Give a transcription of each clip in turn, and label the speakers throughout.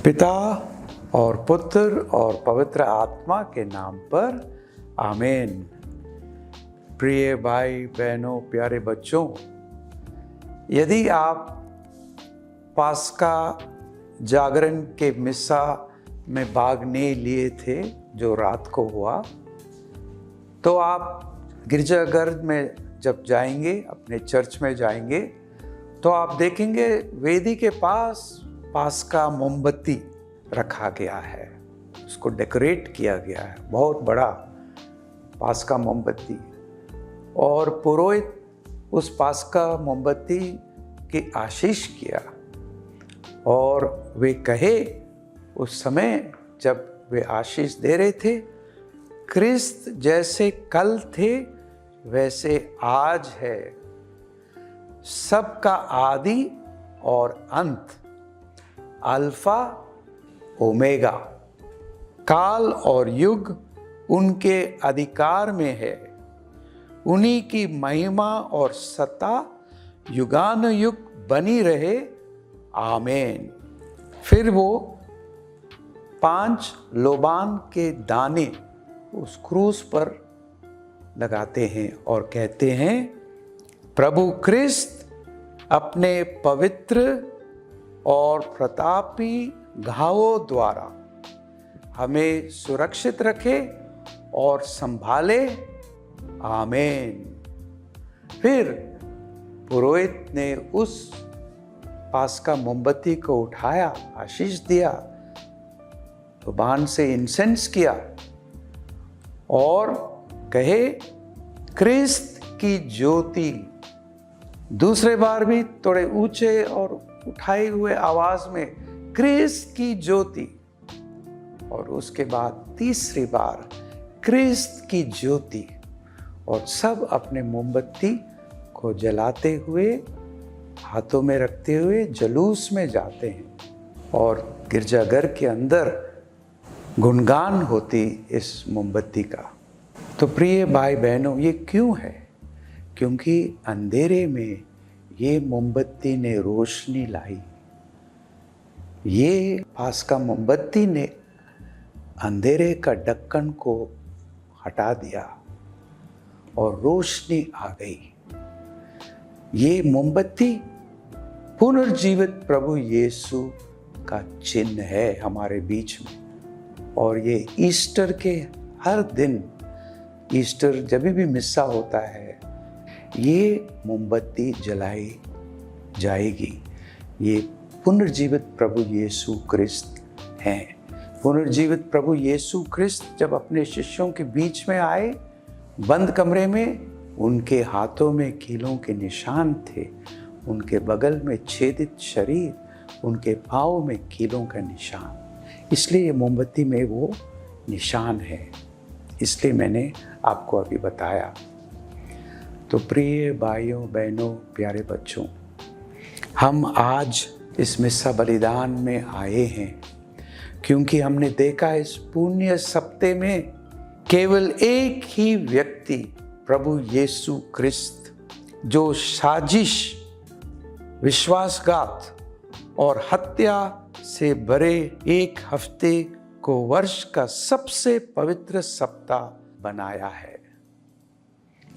Speaker 1: पिता और पुत्र और पवित्र आत्मा के नाम पर आमीन। प्रिय भाई बहनों, प्यारे बच्चों, यदि आप पास्का जागरण के मिसा में भाग नहीं लिए थे जो रात को हुआ, तो आप गिरजाघर में जब जाएंगे, अपने चर्च में जाएंगे, तो आप देखेंगे वेदी के पास पास्का मोमबत्ती रखा गया है, उसको डेकोरेट किया गया है, बहुत बड़ा पास्का मोमबत्ती। और पुरोहित उस पास्का मोमबत्ती की आशीष किया और वे कहे उस समय जब वे आशीष दे रहे थे, क्रिस्त जैसे कल थे वैसे आज है, सबका आदि और अंत, अल्फा ओमेगा, काल और युग उनके अधिकार में है, उन्हीं की महिमा और सत्ता युगानुयुग बनी रहे, आमीन। फिर वो 5 लोबान के दाने उस क्रूस पर लगाते हैं और कहते हैं, प्रभु क्रिस्त अपने पवित्र और प्रतापी घावों द्वारा हमें सुरक्षित रखे और संभाले, आमीन। फिर पुरोहित ने उस पास्का मोमबत्ती को उठाया, आशीष दिया, जुबान से इंसेंस किया और कहे, क्रिस्त की ज्योति। दूसरे बार भी थोड़े ऊंचे और उठाए हुए आवाज में, क्रिस्त की ज्योति। और उसके बाद तीसरी बार, क्रिस्त की ज्योति। और सब अपने मोमबत्ती को जलाते हुए, हाथों में रखते हुए जुलूस में जाते हैं और गिरजाघर के अंदर गुणगान होती इस मोमबत्ती का। तो प्रिय भाई बहनों, ये क्यों है? क्योंकि अंधेरे में ये मोमबत्ती ने रोशनी लाई। ये पास्का मोमबत्ती ने अंधेरे का ढक्कन को हटा दिया और रोशनी आ गई। ये मोमबत्ती पुनर्जीवित प्रभु यीशु का चिन्ह है हमारे बीच में। और ये ईस्टर के हर दिन, ईस्टर जब भी मिस्सा होता है, ये मोमबत्ती जलाई जाएगी। ये पुनर्जीवित प्रभु यीशु क्रिस्त हैं। पुनर्जीवित प्रभु यीशु क्रिस्त जब अपने शिष्यों के बीच में आए, बंद कमरे में, उनके हाथों में कीलों के निशान थे, उनके बगल में छेदित शरीर, उनके पाँव में कीलों का निशान। इसलिए ये मोमबत्ती में वो निशान है, इसलिए मैंने आपको अभी बताया। तो प्रिय भाइयों बहनों, प्यारे बच्चों, हम आज इस मिस्सा बलिदान में आए हैं क्योंकि हमने देखा इस पुण्य सप्ते में केवल एक ही व्यक्ति, प्रभु यीशु क्रिस्त, जो साजिश, विश्वासघात और हत्या से भरे एक हफ्ते को वर्ष का सबसे पवित्र सप्ताह बनाया है।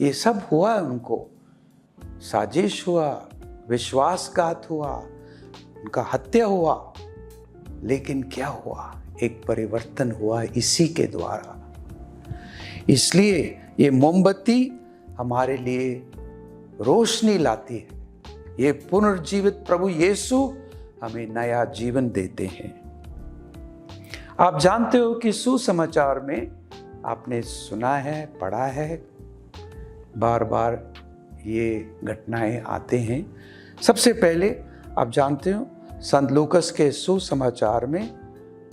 Speaker 1: ये सब हुआ उनको, साजिश हुआ, विश्वासघात हुआ, उनका हत्या हुआ, लेकिन क्या हुआ? एक परिवर्तन हुआ इसी के द्वारा। इसलिए ये मोमबत्ती हमारे लिए रोशनी लाती है। ये पुनर्जीवित प्रभु यीशु हमें नया जीवन देते हैं। आप जानते हो कि सुसमाचार में आपने सुना है, पढ़ा है, बार बार ये घटनाएं आते हैं। सबसे पहले आप जानते हो, संत लूकस के सुसमाचार में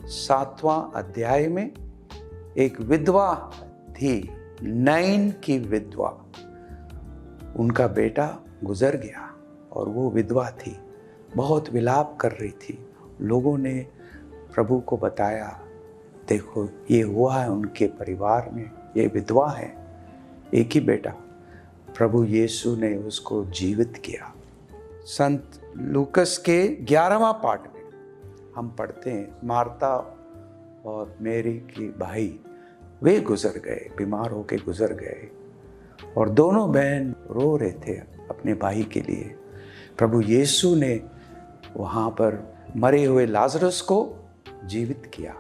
Speaker 1: 7वां अध्याय में एक विधवा थी, नैन की विधवा। उनका बेटा गुजर गया और वो विधवा थी, बहुत विलाप कर रही थी। लोगों ने प्रभु को बताया, देखो ये हुआ है उनके परिवार में, ये विधवा है, एक ही बेटा। प्रभु यीशु ने उसको जीवित किया। संत लूकस के 11वां पाठ में हम पढ़ते हैं मार्ता और मेरी की भाई वे गुजर गए, बीमार होके गुजर गए और दोनों बहन रो रहे थे अपने भाई के लिए। प्रभु यीशु ने वहाँ पर मरे हुए लाजरस को जीवित किया।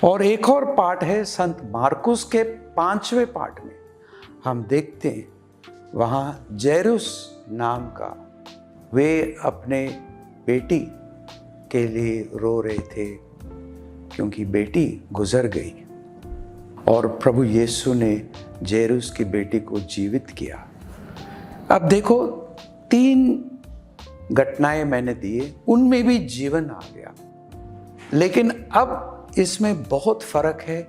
Speaker 1: और एक और पाठ है संत मार्कुस के 5वें पाठ में हम देखते हैं, वहाँ जैरुस नाम का वे अपने बेटी के लिए रो रहे थे क्योंकि बेटी गुजर गई और प्रभु यीशु ने जैरुस की बेटी को जीवित किया। अब देखो 3 घटनाएं मैंने दिए, उनमें भी जीवन आ गया, लेकिन अब इसमें बहुत फर्क है।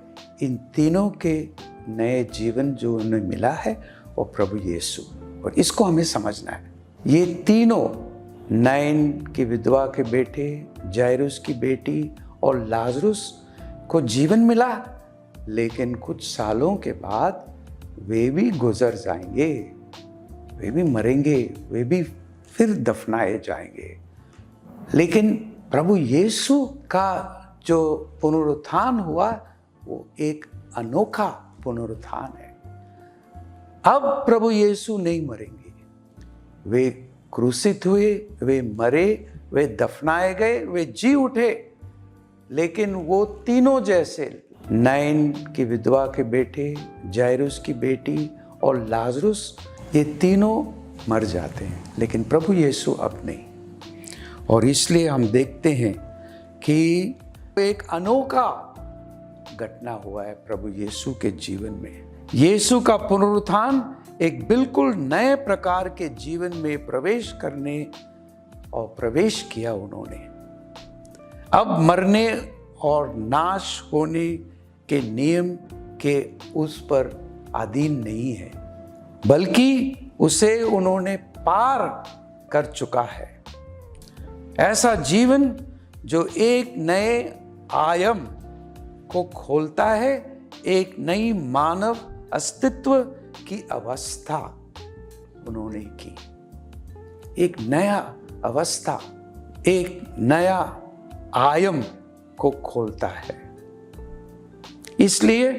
Speaker 1: इन तीनों के नए जीवन जो उन्हें मिला है वो प्रभु यीशु, और इसको हमें समझना है। ये तीनों, नाइन की विधवा के बेटे, जायरुस की बेटी और लाजरुस को जीवन मिला, लेकिन कुछ सालों के बाद वे भी गुजर जाएंगे, वे भी मरेंगे, वे भी फिर दफनाए जाएंगे। लेकिन प्रभु यीशु का जो पुनरुत्थान हुआ वो एक अनोखा पुनरुत्थान है। अब प्रभु यीशु नहीं मरेंगे, वे क्रूसित हुए, वे मरे, वे दफनाए गए, वे जी उठे, लेकिन वो तीनों जैसे, नाइन की विधवा के बेटे, जायरुस की बेटी और लाजरुस, ये तीनों मर जाते हैं, लेकिन प्रभु यीशु अब नहीं। और इसलिए हम देखते हैं कि एक अनोखा घटना हुआ है प्रभु यीशु के जीवन में। यीशु का पुनरुत्थान एक बिल्कुल नए प्रकार के जीवन में प्रवेश करने और प्रवेश किया उन्होंने। अब मरने और नाश होने के नियम के उस पर अधीन नहीं है, बल्कि उसे उन्होंने पार कर चुका है। ऐसा जीवन जो एक नए आयाम को खोलता है, एक नई मानव अस्तित्व की अवस्था उन्होंने की, एक नया अवस्था, एक नया आयाम को खोलता है। इसलिए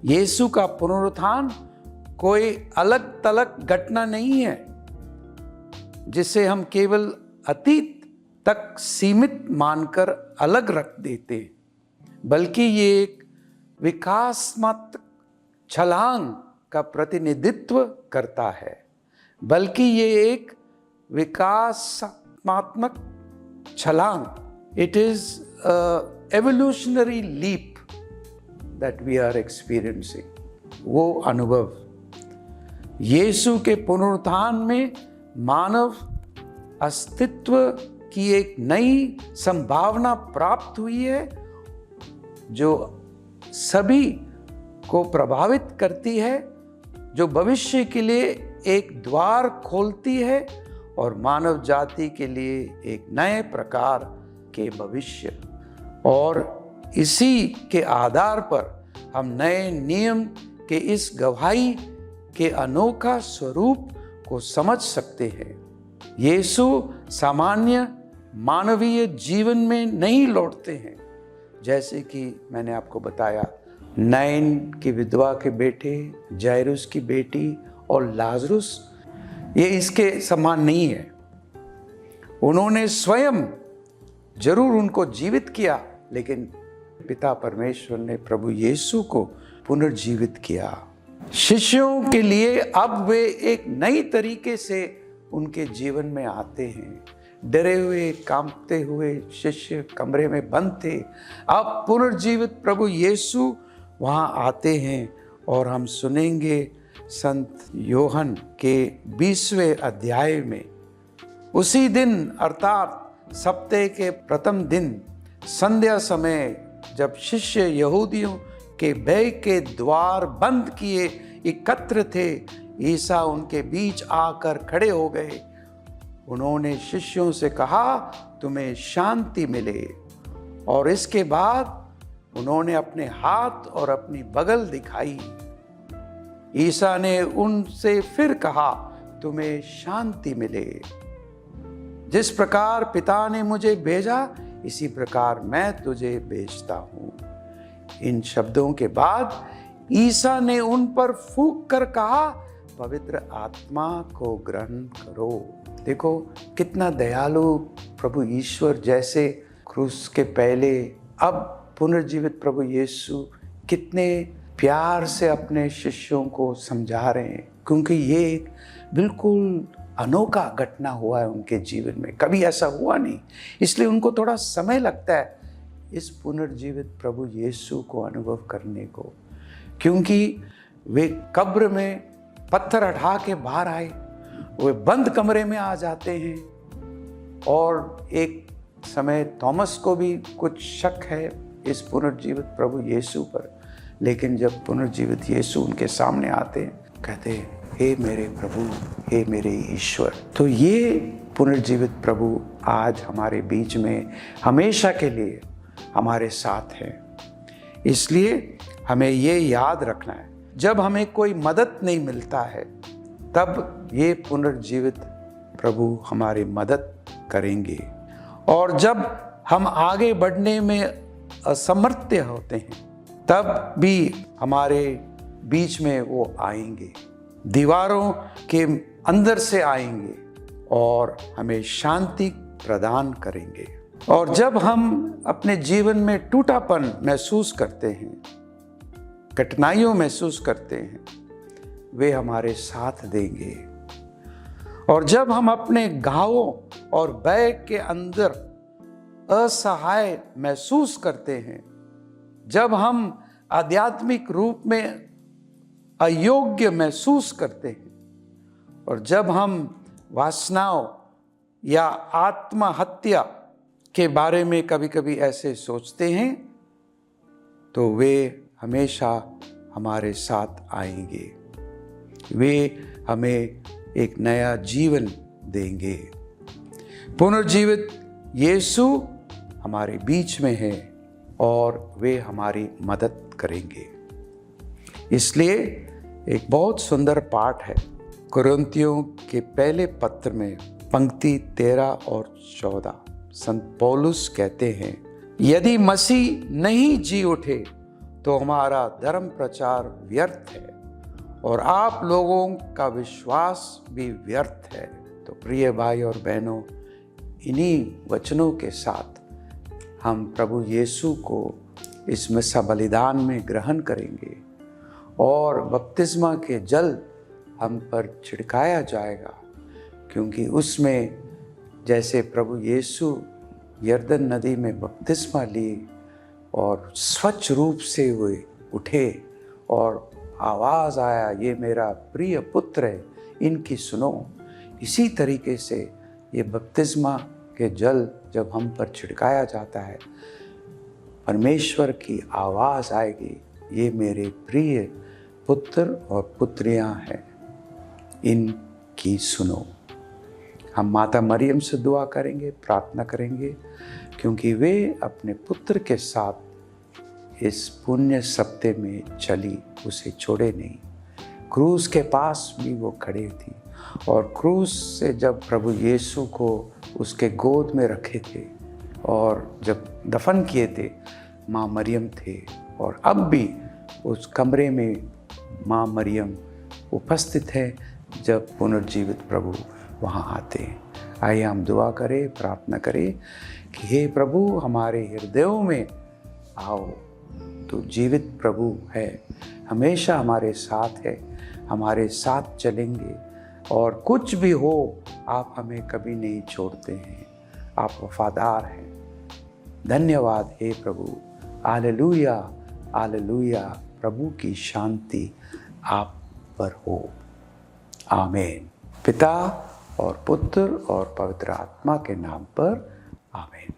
Speaker 1: यीशु का पुनरुत्थान कोई अलग तलक घटना नहीं है जिसे हम केवल अतीत तक सीमित मानकर अलग रख देते, बल्कि ये एक विकासात्मक छलांग का प्रतिनिधित्व करता है, बल्कि ये एक विकासात्मक छलांग, it is evolutionary leap that we are experiencing. वो अनुभव यीशु के पुनरुत्थान में मानव अस्तित्व की एक नई संभावना प्राप्त हुई है, जो सभी को प्रभावित करती है, जो भविष्य के लिए एक द्वार खोलती है और मानव जाति के लिए एक नए प्रकार के भविष्य। और इसी के आधार पर हम नए नियम के इस गवाही के अनोखा स्वरूप को समझ सकते हैं। यीशु सामान्य मानवीय जीवन में नहीं लौटते हैं, जैसे कि मैंने आपको बताया, नाइन की विधवा के बेटे, जायरुस की बेटी और लाजरुस, ये इसके समान नहीं है। उन्होंने स्वयं जरूर उनको जीवित किया, लेकिन पिता परमेश्वर ने प्रभु यीशु को पुनर्जीवित किया। शिष्यों के लिए अब वे एक नई तरीके से उनके जीवन में आते हैं। डरे हुए, कांपते हुए शिष्य कमरे में बंद थे, अब पुनर्जीवित प्रभु यीशु वहाँ आते हैं। और हम सुनेंगे संत योहन के 20वें अध्याय में, उसी दिन अर्थात सप्ताह के प्रथम दिन संध्या समय, जब शिष्य यहूदियों के भय के द्वार बंद किए एकत्र थे, ईसा उनके बीच आकर खड़े हो गए। उन्होंने शिष्यों से कहा, तुम्हें शांति मिले। और इसके बाद उन्होंने अपने हाथ और अपनी बगल दिखाई। ईसा ने उनसे फिर कहा, तुम्हें शांति मिले। जिस प्रकार पिता ने मुझे भेजा, इसी प्रकार मैं तुझे भेजता हूँ। इन शब्दों के बाद ईसा ने उन पर फूंक कर कहा, पवित्र आत्मा को ग्रहण करो। देखो कितना दयालु प्रभु ईश्वर, जैसे क्रूस के पहले अब पुनर्जीवित प्रभु यीशु कितने प्यार से अपने शिष्यों को समझा रहे हैं, क्योंकि ये एक बिल्कुल अनोखा घटना हुआ है उनके जीवन में, कभी ऐसा हुआ नहीं। इसलिए उनको थोड़ा समय लगता है इस पुनर्जीवित प्रभु यीशु को अनुभव करने को, क्योंकि वे कब्र में पत्थर हटा के बाहर आए, वे बंद कमरे में आ जाते हैं। और एक समय थॉमस को भी कुछ शक है इस पुनर्जीवित प्रभु यीशु पर, लेकिन जब पुनर्जीवित यीशु उनके सामने आते हैं, कहते हैं, हे मेरे प्रभु, हे मेरे ईश्वर। तो ये पुनर्जीवित प्रभु आज हमारे बीच में हमेशा के लिए हमारे साथ है। इसलिए हमें ये याद रखना है, जब हमें कोई मदद नहीं मिलता है तब ये पुनर्जीवित प्रभु हमारी मदद करेंगे, और जब हम आगे बढ़ने में असमर्थ होते हैं तब भी हमारे बीच में वो आएंगे, दीवारों के अंदर से आएंगे और हमें शांति प्रदान करेंगे। और जब हम अपने जीवन में टूटापन महसूस करते हैं, कठिनाइयों महसूस करते हैं, वे हमारे साथ देंगे। और जब हम अपने घावों और भय के अंदर असहाय महसूस करते हैं, जब हम आध्यात्मिक रूप में अयोग्य महसूस करते हैं, और जब हम वासनाओं या आत्महत्या के बारे में कभी कभी ऐसे सोचते हैं, तो वे हमेशा हमारे साथ आएंगे, वे हमें एक नया जीवन देंगे। पुनर्जीवित यीशु हमारे बीच में है और वे हमारी मदद करेंगे। इसलिए एक बहुत सुंदर पाठ है कुरिन्थियों के पहले पत्र में पंक्ति 13 और 14। संत पौलुस कहते हैं, यदि मसीह नहीं जी उठे तो हमारा धर्म प्रचार व्यर्थ है और आप लोगों का विश्वास भी व्यर्थ है। तो प्रिय भाई और बहनों, इन्हीं वचनों के साथ हम प्रभु यीशु को इस मिसा बलिदान में ग्रहण करेंगे और बपतिस्मा के जल हम पर छिड़काया जाएगा, क्योंकि उसमें जैसे प्रभु यीशु यरदन नदी में बपतिस्मा ली और स्वच्छ रूप से वे उठे और आवाज़ आया, ये मेरा प्रिय पुत्र है, इनकी सुनो। इसी तरीके से ये बपतिस्मा के जल जब हम पर छिड़काया जाता है, परमेश्वर की आवाज़ आएगी, ये मेरे प्रिय पुत्र और पुत्रियां हैं, इनकी सुनो। हम माता मरियम से दुआ करेंगे, प्रार्थना करेंगे, क्योंकि वे अपने पुत्र के साथ इस पुण्य सप्ते में चली, उसे छोड़े नहीं। क्रूस के पास भी वो खड़े थी और क्रूस से जब प्रभु यीशु को उसके गोद में रखे थे और जब दफन किए थे, माँ मरियम थे, और अब भी उस कमरे में माँ मरियम उपस्थित है जब पुनर्जीवित प्रभु वहाँ आते हैं। आइए हम दुआ करें, प्रार्थना करें कि हे प्रभु, हमारे हृदयों में आओ। तो जीवित प्रभु है, हमेशा हमारे साथ है, हमारे साथ चलेंगे, और कुछ भी हो आप हमें कभी नहीं छोड़ते हैं, आप वफादार हैं। धन्यवाद हे प्रभु। Hallelujah, hallelujah. प्रभु की शांति आप पर हो। आमीन। पिता और पुत्र और पवित्र आत्मा के नाम पर आमीन।